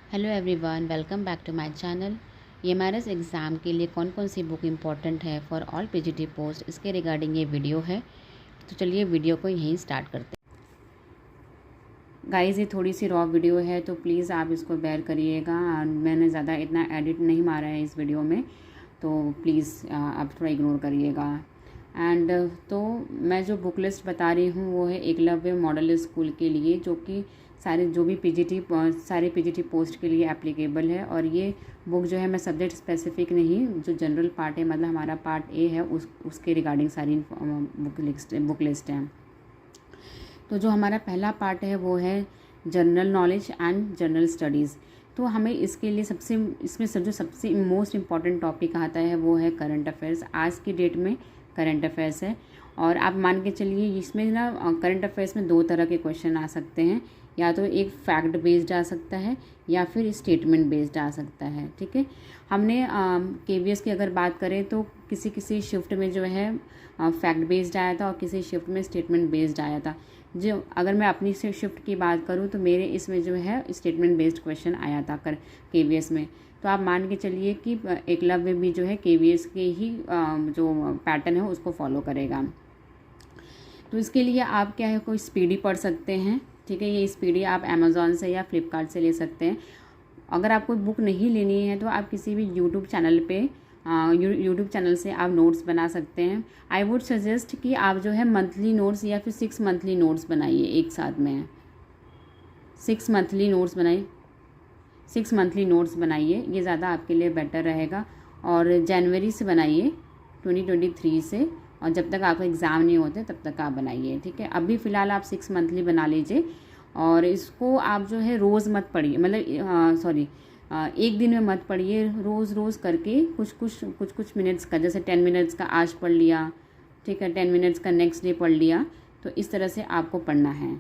Hello everyone, welcome back to my channel. MRS exam के लिए कौन कौन सी बुक इम्पॉर्टेंट है फॉर ऑल पीजीटी पोस्ट, इसके रिगार्डिंग ये वीडियो है। तो चलिए वीडियो को यहीं स्टार्ट करते हैं। गाइस, ये थोड़ी सी रॉ वीडियो है तो प्लीज़ आप इसको बेयर करिएगा। मैंने ज़्यादा इतना एडिट नहीं मारा है इस वीडियो में, तो प्लीज़ आप थोड़ा इग्नोर करिएगा। एंड तो मैं जो बुक लिस्ट बता रही हूँ वो है एकलव्य मॉडल स्कूल के लिए, जो कि सारे पीजीटी पोस्ट के लिए एप्लीकेबल है। और ये बुक जो है मैं सब्जेक्ट स्पेसिफिक नहीं, जो जनरल पार्ट है, मतलब हमारा पार्ट ए है, उसके रिगार्डिंग सारी बुक लिस्ट है। तो जो हमारा पहला पार्ट है वो है general knowledge and general studies. तो हमें इसके लिए इसमें जो सबसे मोस्ट इम्पॉर्टेंट टॉपिक आता है वो है करंट अफेयर्स। आज की डेट में करंट अफेयर्स है, और आप मान के चलिए इसमें ना करंट अफेयर्स में दो तरह के क्वेश्चन आ सकते हैं। या तो एक फैक्ट बेस्ड आ सकता है या फिर स्टेटमेंट बेस्ड आ सकता है। ठीक है, हमने केवीएस की अगर बात करें तो किसी शिफ्ट में जो है फैक्ट बेस्ड आया था और किसी शिफ्ट में स्टेटमेंट बेस्ड आया था। जो अगर मैं अपनी से शिफ्ट की बात करूं तो मेरे इसमें जो है स्टेटमेंट बेस्ड क्वेश्चन आया था केवीएस में। तो आप मान के चलिए कि एकलव्य भी जो है केवीएस के ही जो पैटर्न है उसको फॉलो करेगा। तो इसके लिए आप क्या है, कोई स्पीडी पढ़ सकते हैं। ठीक है, ये स्पीडी आप अमेज़ॉन से या फ्लिपकार्ट से ले सकते हैं। अगर आपको बुक नहीं लेनी है तो आप किसी भी यूट्यूब चैनल पे यूट्यूब चैनल से आप नोट्स बना सकते हैं। आई वुड सजेस्ट कि आप जो है मंथली नोट्स या फिर 6 मंथली नोट्स बनाइए एक साथ में। 6 मंथली नोट्स बनाइए, ये ज़्यादा आपके लिए बेटर रहेगा। और जनवरी से बनाइए, 2023 से, और जब तक आपका एग्ज़ाम नहीं होते तब तक आप बनाइए। ठीक है, अभी फ़िलहाल आप 6 मंथली बना लीजिए। और इसको आप जो है रोज़ मत पढ़िए, मतलब एक दिन में मत पढ़िए, रोज़ रोज़ करके कुछ मिनट्स का, जैसे 10 मिनट्स का आज पढ़ लिया, ठीक है, 10 मिनट्स का नेक्स्ट डे पढ़ लिया। तो इस तरह से आपको पढ़ना है।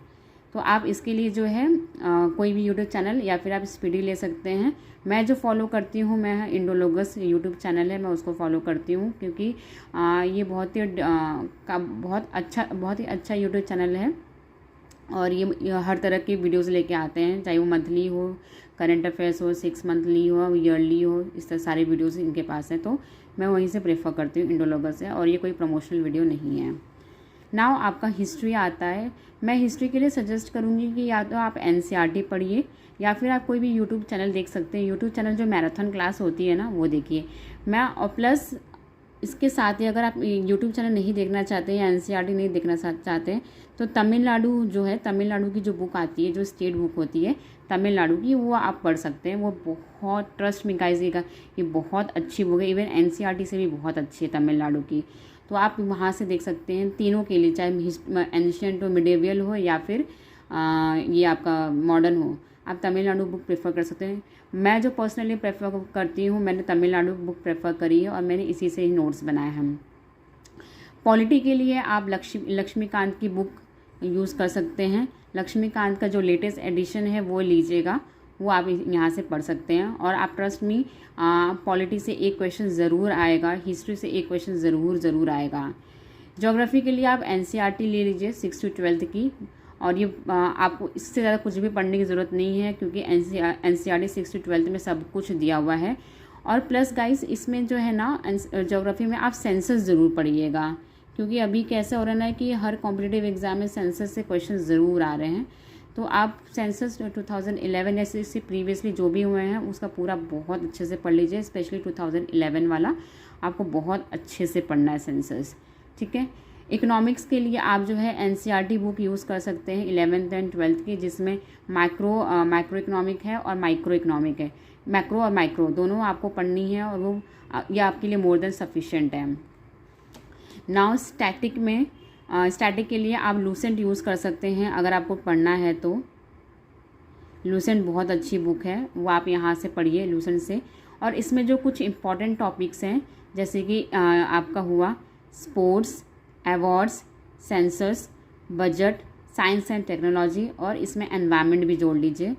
तो आप इसके लिए जो है कोई भी यूट्यूब चैनल या फिर आप स्पीडी ले सकते हैं। मैं जो फॉलो करती हूँ, मैं इंडोलॉगस यूट्यूब चैनल है, मैं उसको फॉलो करती हूँ, क्योंकि ये बहुत ही अच्छा यूट्यूब चैनल है। और ये हर तरह की वीडियोस लेके आते हैं, चाहे वो मंथली हो, करंट अफेयर्स हो, 6 मंथली हो, ईयरली हो, इस तरह सारे वीडियोस इनके पास हैं। तो मैं वहीं से प्रेफर करती हूँ, इंडोलॉगस से। और ये कोई प्रमोशनल वीडियो नहीं है। नाउ आपका हिस्ट्री आता है। मैं हिस्ट्री के लिए सजेस्ट करूँगी कि या तो आप एनसीईआरटी पढ़िए या फिर आप कोई भी यूट्यूब चैनल देख सकते हैं। यूट्यूब चैनल जो मैराथन क्लास होती है ना, वो देखिए। मैं और प्लस इसके साथ ही अगर आप यूट्यूब चैनल नहीं देखना चाहते या एनसीईआरटी नहीं देखना चाहते हैं तो तमिलनाडु की जो बुक आती है, जो स्टेट बुक होती है तमिलनाडु की, वो आप पढ़ सकते हैं। वो बहुत, ट्रस्ट में गाइस, ये बहुत अच्छी बुक है। इवन एनसीईआरटी से भी बहुत अच्छी है तमिलनाडु की। तो आप वहाँ से देख सकते हैं तीनों के लिए, चाहे एंशिएंट हो, मिडेवियल हो, या फिर ये आपका मॉडर्न हो, आप तमिलनाडु बुक प्रेफर कर सकते हैं। मैं जो पर्सनली प्रेफर करती हूँ, मैंने तमिलनाडु बुक प्रेफर करी है और मैंने इसी से ही नोट्स बनाए हैं। पॉलिटी के लिए आप लक्ष्मीकांत की बुक यूज़ कर सकते हैं। लक्ष्मीकांत का जो लेटेस्ट एडिशन है वो लीजिएगा, वो आप यहाँ से पढ़ सकते हैं। और आप ट्रस्ट मी, पॉलिटी से एक क्वेश्चन ज़रूर आएगा, हिस्ट्री से एक क्वेश्चन ज़रूर आएगा। ज्योग्राफी के लिए आप एनसीईआरटी ले लीजिए 6 to 12 की। और ये आपको इससे ज़्यादा कुछ भी पढ़ने की ज़रूरत नहीं है, क्योंकि एनसीईआरटी 6 to 12 में सब कुछ दिया हुआ है। और प्लस गाइस, इसमें जो है ना, ज्योग्राफी में आप सेंसस ज़रूर पढ़िएगा, क्योंकि अभी कैसे हो रहा है कि हर कॉम्पिटिटिव एग्जाम में सेंसस से क्वेश्चन ज़रूर आ रहे हैं। तो आप सेंसस 2011 ऐसे प्रीवियसली जो भी हुए हैं उसका पूरा बहुत अच्छे से पढ़ लीजिए। स्पेशली 2011 वाला आपको बहुत अच्छे से पढ़ना है सेंसस। ठीक है, इकोनॉमिक्स के लिए आप जो है एनसीईआरटी बुक यूज़ कर सकते हैं 11th and 12th की, जिसमें माइक्रो इकोनॉमिक है और माइक्रो इकोनॉमिक है। मैक्रो और माइक्रो दोनों आपको पढ़नी है, और वो ये आपके लिए मोर देन सफिशिएंट है। नाउ स्टैटिक के लिए आप लूसेंट यूज़ कर सकते हैं अगर आपको पढ़ना है तो। लूसेंट बहुत अच्छी बुक है, वो आप यहाँ से पढ़िए लूसेंट से। और इसमें जो कुछ इम्पॉर्टेंट टॉपिक्स हैं, जैसे कि आपका हुआ sports, awards, census, budget, science and technology, और इसमें एनवायरनमेंट भी जोड़ लीजिए।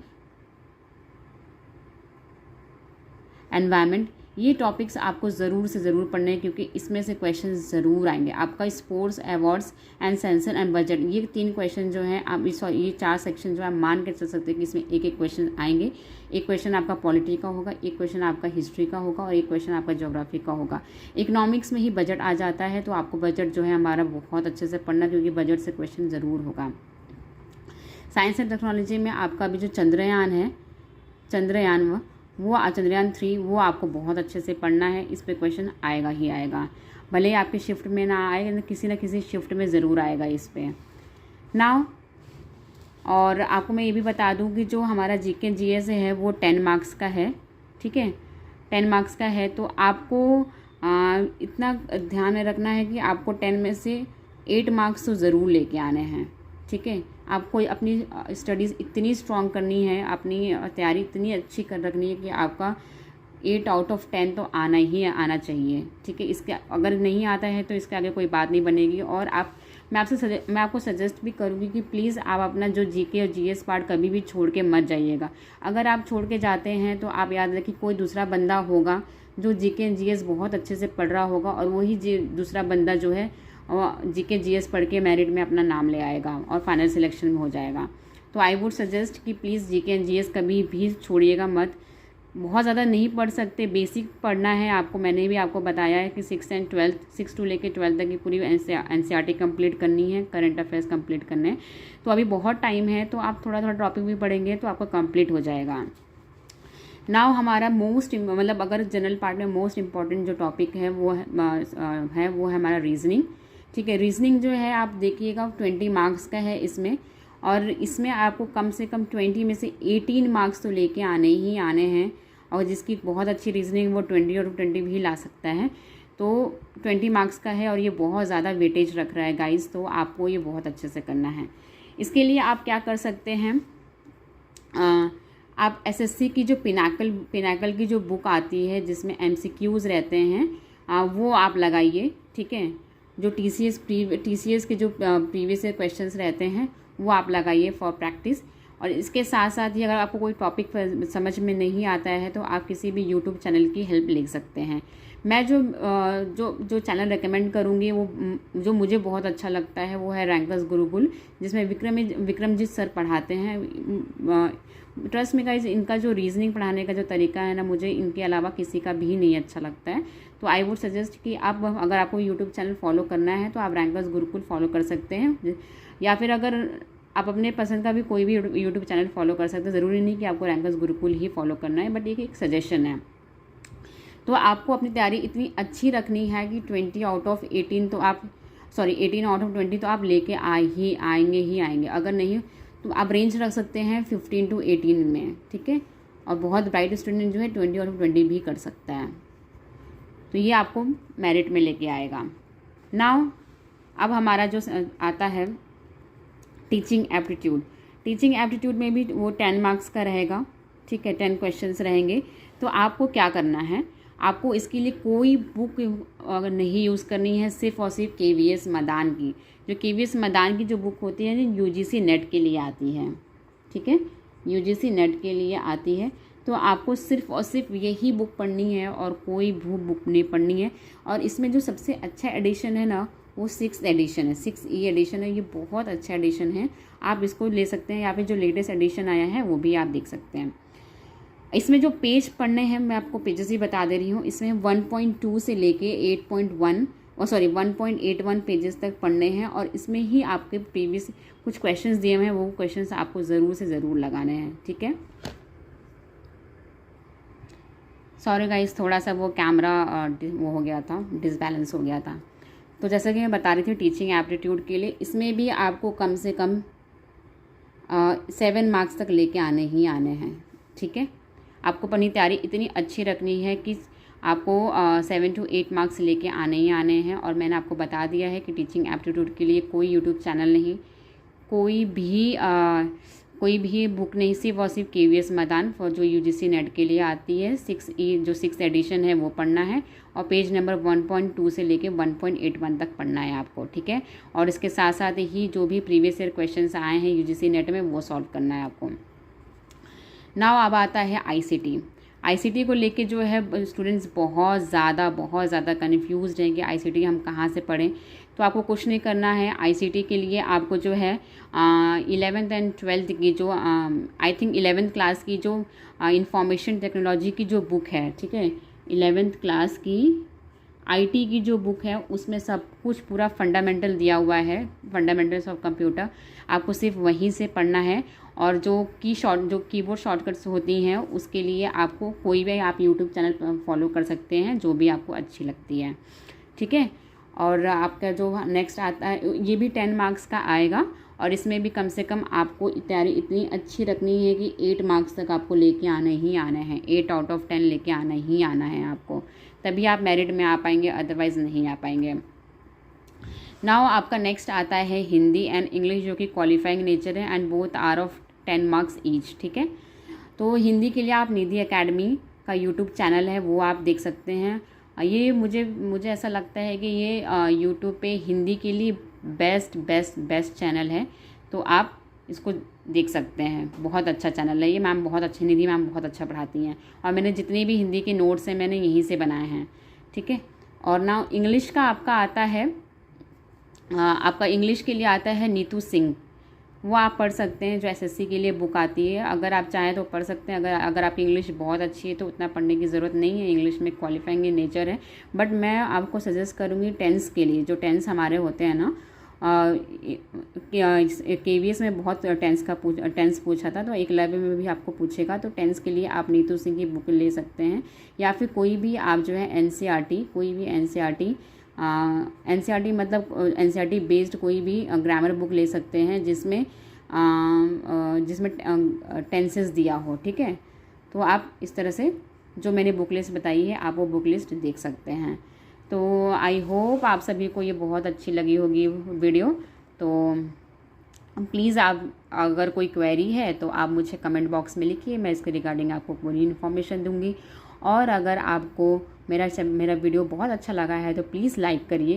एनवायरनमेंट ये टॉपिक्स आपको ज़रूर से ज़रूर पढ़ने हैं, क्योंकि इसमें से क्वेश्चन ज़रूर आएंगे। आपका sports, awards and sensor and budget, ये 3 क्वेश्चन जो हैं आप ये 4 सेक्शन जो है मान के चल सकते हैं कि इसमें एक क्वेश्चन आएंगे। एक क्वेश्चन आपका पॉलिटी का होगा, एक क्वेश्चन आपका हिस्ट्री का होगा और एक क्वेश्चन आपका ज्योग्राफी का होगा। इकोनॉमिक्स में ही बजट आ जाता है, तो आपको बजट जो है हमारा बहुत अच्छे से पढ़ना, क्योंकि बजट से क्वेश्चन ज़रूर होगा। साइंस एंड टेक्नोलॉजी में आपका भी जो चंद्रयान है, चंद्रयान 3 वो आपको बहुत अच्छे से पढ़ना है। इस पे क्वेश्चन आएगा ही आएगा, भले ही आपकी शिफ्ट में ना आए, ना किसी शिफ्ट में ज़रूर आएगा इस पे नाउ। और आपको मैं ये भी बता दूं कि जो हमारा जीके जीएस है वो 10 मार्क्स का है, ठीक है, 10 मार्क्स का है। तो आपको इतना ध्यान में रखना है कि आपको 10 में से 8 मार्क्स तो ज़रूर लेके आने हैं, ठीक है। आपको अपनी स्टडीज़ इतनी स्ट्रॉन्ग करनी है, अपनी तैयारी इतनी अच्छी कर रखनी है कि आपका 8 आउट ऑफ 10 तो आना ही आना चाहिए, ठीक है। इसके अगर नहीं आता है तो इसके आगे कोई बात नहीं बनेगी। और मैं आपको सजेस्ट भी करूँगी कि प्लीज़ आप अपना जो जीके और जीएस पार्ट कभी भी छोड़ के मत जाइएगा। अगर आप छोड़ के जाते हैं तो आप याद रखिए कोई दूसरा बंदा होगा जो जीके एंड जीएस बहुत अच्छे से पढ़ रहा होगा, और वही दूसरा बंदा जो है जीके जीएस पढ़ के मेरिट में अपना नाम ले आएगा और फाइनल सिलेक्शन में हो जाएगा। तो आई वुड सजेस्ट कि प्लीज़ जीके एंड जीएस कभी भी छोड़िएगा मत। बहुत ज़्यादा नहीं पढ़ सकते, बेसिक पढ़ना है आपको। मैंने भी आपको बताया है कि 6 to लेके 12 तक की पूरी एनसीईआरटी कंप्लीट करनी है, करंट अफेयर्स कंप्लीट करने हैं। तो अभी बहुत टाइम है, तो आप थोड़ा थोड़ा टॉपिक भी पढ़ेंगे तो आपका कंप्लीट हो जाएगा। नाउ हमारा मतलब अगर जनरल पार्ट में मोस्ट इम्पॉर्टेंट जो टॉपिक है वो है हमारा रीजनिंग, ठीक है। रीजनिंग जो है आप देखिएगा 20 मार्क्स का है इसमें, और इसमें आपको कम से कम 20 में से 18 मार्क्स तो लेके आने ही आने हैं। और जिसकी बहुत अच्छी रीजनिंग वो 20 और 20 भी ला सकता है। तो 20 मार्क्स का है और ये बहुत ज़्यादा वेटेज रख रहा है गाइस, तो आपको ये बहुत अच्छे से करना है। इसके लिए आप क्या कर सकते हैं, आप एसएससी की जो पिनाकल की जो बुक आती है जिसमें एमसीक्यूज़ रहते हैं वो आप लगाइए, ठीक है। जो टीसीएस के जो प्रीवियस क्वेश्चंस रहते हैं वो आप लगाइए फॉर प्रैक्टिस। और इसके साथ साथ ही अगर आपको कोई टॉपिक समझ में नहीं आता है तो आप किसी भी यूट्यूब चैनल की हेल्प ले सकते हैं। मैं जो चैनल रेकमेंड करूँगी वो जो मुझे बहुत अच्छा लगता है वो है रैंकर्स गुरुकुल, जिसमें विक्रमजीत सर पढ़ाते हैं। ट्रस्ट में गाइस, इनका जो रीजनिंग पढ़ाने का जो तरीका है ना, मुझे इनके अलावा किसी का भी नहीं अच्छा लगता है। तो आई वुड सजेस्ट कि आप अगर आपको यूट्यूब चैनल फॉलो करना है तो आप रैंकर्स गुरुकुल फॉलो कर सकते हैं, या फिर अगर आप अपने पसंद का भी कोई भी यूट्यूब चैनल फॉलो कर सकते हैं। ज़रूरी नहीं कि आपको रैंकर्स गुरुकुल ही फॉलो करना है, बट ये एक सजेशन है। तो आपको अपनी तैयारी इतनी अच्छी रखनी है कि 18 आउट ऑफ 20 तो आप लेके आएंगे। अगर नहीं तो आप रेंज रख सकते हैं 15 to 18 में, ठीक है। और बहुत ब्राइट स्टूडेंट जो है 20 आउट ऑफ 20 भी कर सकता है। तो ये आपको मेरिट में लेके आएगा। नाउ अब हमारा जो आता है टीचिंग एप्टीट्यूड में भी वो 10 मार्क्स का रहेगा, ठीक है। 10 क्वेश्चंस रहेंगे। तो आपको क्या करना है, आपको इसके लिए कोई बुक अगर नहीं यूज़ करनी है, सिर्फ और सिर्फ केवीएस मदान की जो बुक होती है यूजीसी नेट के लिए आती है, ठीक है। यूजीसी नेट के लिए आती है, तो आपको सिर्फ और सिर्फ यही बुक पढ़नी है और कोई बुक नहीं पढ़नी है। और इसमें जो सबसे अच्छा एडिशन है ना वो 6th एडिशन है, 6E एडिशन है। ये बहुत अच्छा एडिशन है, आप इसको ले सकते हैं, या फिर जो लेटेस्ट एडिशन आया है वो भी आप देख सकते हैं। इसमें जो पेज पढ़ने हैं मैं आपको पेजेस ही बता दे रही हूँ। इसमें 1.2 से लेके 1.81 पेजेस तक पढ़ने हैं, और इसमें ही आपके प्रीवियस कुछ क्वेश्चंस दिए हुए हैं, वो क्वेश्चंस आपको ज़रूर से ज़रूर लगाने हैं, ठीक है। सॉरी गाइस, थोड़ा सा वो कैमरा वो हो गया था, डिसबैलेंस हो गया था। तो जैसा कि मैं बता रही थी टीचिंग एप्टीट्यूड के लिए, इसमें भी आपको कम से कम 7 मार्क्स तक लेके आने हैं, ठीक है। आपको अपनी तैयारी इतनी अच्छी रखनी है कि आपको 7 to 8 मार्क्स लेके आने हैं। और मैंने आपको बता दिया है कि टीचिंग एप्टीट्यूड के लिए कोई यूट्यूब चैनल नहीं, कोई भी बुक नहीं, सिर्फ और सिर्फ केवीएस मदान फॉर जो यूजीसी नेट के लिए आती है। 6E जो 6th एडिशन है वो पढ़ना है, और पेज नंबर 1.2 से लेके 1.81 तक पढ़ना है आपको, ठीक है। और इसके साथ साथ ही जो भी प्रीवियस ईयर क्वेश्चंस आए हैं यूजीसी नेट में वो सॉल्व करना है आपको। नाउ अब आता है आईसीटी। आईसीटी को लेके जो है स्टूडेंट्स बहुत ज़्यादा कन्फ्यूज़ हैं कि आईसीटी हम कहाँ से पढ़ें। तो आपको कुछ नहीं करना है। आईसीटी के लिए आपको जो है 11th एंड 12th की जो आई थिंक 11th क्लास की जो इंफॉर्मेशन टेक्नोलॉजी की जो बुक है, ठीक है, 11th क्लास की आईटी की जो बुक है उसमें सब कुछ पूरा फंडामेंटल दिया हुआ है, फंडामेंटल्स ऑफ कंप्यूटर। आपको सिर्फ वहीं से पढ़ना है। और जो कीबोर्ड शॉर्टकट्स होती हैं उसके लिए आपको कोई भी आप यूट्यूब चैनल फॉलो कर सकते हैं जो भी आपको अच्छी लगती है, ठीक है। और आपका जो नेक्स्ट आता है ये भी 10 मार्क्स का आएगा और इसमें भी कम से कम आपको तैयारी इतनी अच्छी रखनी है कि 8 मार्क्स तक आपको लेके आना ही आना है, 8 आउट ऑफ 10 लेके आना ही आना है आपको, तभी आप मेरिट में आ पाएंगे, अदरवाइज़ नहीं आ पाएंगे। नाउ आपका नेक्स्ट आता है हिंदी एंड इंग्लिश जो कि क्वालिफाइंग नेचर है and both are of 10 marks each, ठीक है। तो हिंदी के लिए आप निधि एकेडमी का यूट्यूब चैनल है वो आप देख सकते हैं। ये मुझे ऐसा लगता है कि ये यूट्यूब पे हिंदी के लिए बेस्ट चैनल है, तो आप इसको देख सकते हैं। बहुत अच्छा चैनल है ये, मैम बहुत अच्छी, निधि मैम बहुत अच्छा पढ़ाती हैं और मैंने जितने भी हिंदी के नोट्स हैं मैंने यहीं से बनाए हैं, ठीक है। और ना इंग्लिश का आपका आता है, आपका इंग्लिश के लिए आता है नीतू सिंह, वो आप पढ़ सकते हैं, जो एसएससी के लिए बुक आती है। अगर आप चाहें तो पढ़ सकते हैं। अगर आपकी इंग्लिश बहुत अच्छी है तो उतना पढ़ने की ज़रूरत नहीं है, इंग्लिश में क्वालिफाइंग इन नेचर है। बट मैं आपको सजेस्ट करूँगी टेंस के लिए, जो टेंस हमारे होते हैं ना, केवीएस में बहुत टेंस पूछा था, तो एकलव्य में भी आपको पूछेगा। तो टेंस के लिए आप नीतू सिंह की बुक ले सकते हैं, या फिर कोई भी आप जो है एनसीईआरटी, कोई भी एनसीईआरटी मतलब एनसीईआरटी बेस्ड कोई भी ग्रामर बुक ले सकते हैं जिसमें टेंसेस दिया हो, ठीक है। तो आप इस तरह से जो मैंने बुक लिस्ट बताई है आप वो बुक लिस्ट देख सकते हैं। तो आई होप आप सभी को ये बहुत अच्छी लगी होगी वीडियो। तो प्लीज़ आप अगर कोई क्वेरी है तो आप मुझे कमेंट बॉक्स में लिखिए, मैं इसके रिगार्डिंग आपको पूरी इन्फॉर्मेशन दूंगी। और अगर आपको मेरा वीडियो बहुत अच्छा लगा है तो प्लीज़ लाइक करिए,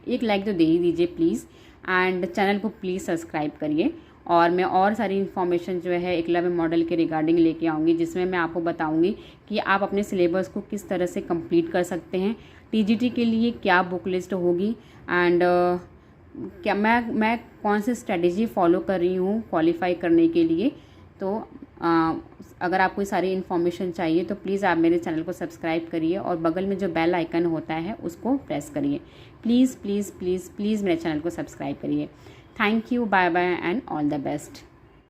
एक लाइक तो दे ही दीजिए प्लीज़, एंड चैनल को प्लीज़ सब्सक्राइब करिए। और मैं और सारी इन्फॉर्मेशन जो है एकलव्य मॉडल के रिगार्डिंग लेके आऊँगी, जिसमें मैं आपको बताऊँगी कि आप अपने सिलेबस को किस तरह से कंप्लीट कर सकते हैं, टीजीटी के लिए क्या बुक लिस्ट होगी, एंड क्या मैं कौन सी स्ट्रेटेजी फॉलो कर रही हूँ क्वालिफाई करने के लिए। तो अगर आपको सारी इन्फॉर्मेशन चाहिए तो प्लीज़ आप मेरे चैनल को सब्सक्राइब करिए और बगल में जो बेल आइकन होता है उसको प्रेस करिए। प्लीज़ प्लीज़ प्लीज़ प्लीज़ मेरे चैनल को सब्सक्राइब करिए। Thank you, bye bye and all the best.